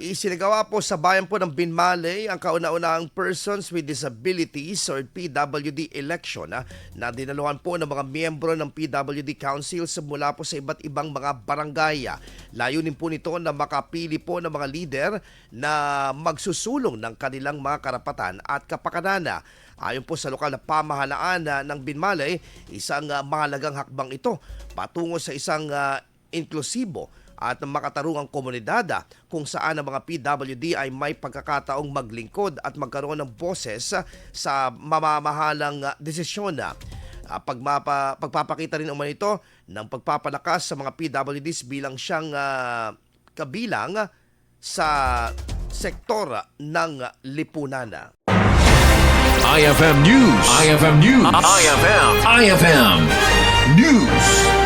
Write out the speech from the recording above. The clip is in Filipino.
Isinagawa po sa bayan po ng Binmaley ang kauna-unahang Persons with Disabilities or PWD election na dinaluhan po ng mga miyembro ng PWD Council mula po sa iba't ibang mga barangay. Layunin po nito na makapili po ng mga leader na magsusulong ng kanilang mga karapatan at kapakanan. Ayon po sa lokal na pamahalaan ng Binmaley, isang mahalagang hakbang ito patungo sa isang inklusibo at makatarungang komunidad kung saan ang mga PWD ay may pagkakataong maglingkod at magkaroon ng boses sa mamamahalang desisyon. Pagpapakita rin naman ito ng pagpapalakas sa mga PWDs bilang siyang kabilang sa sektor ng lipunan. IFM News. IFM News. IFM News.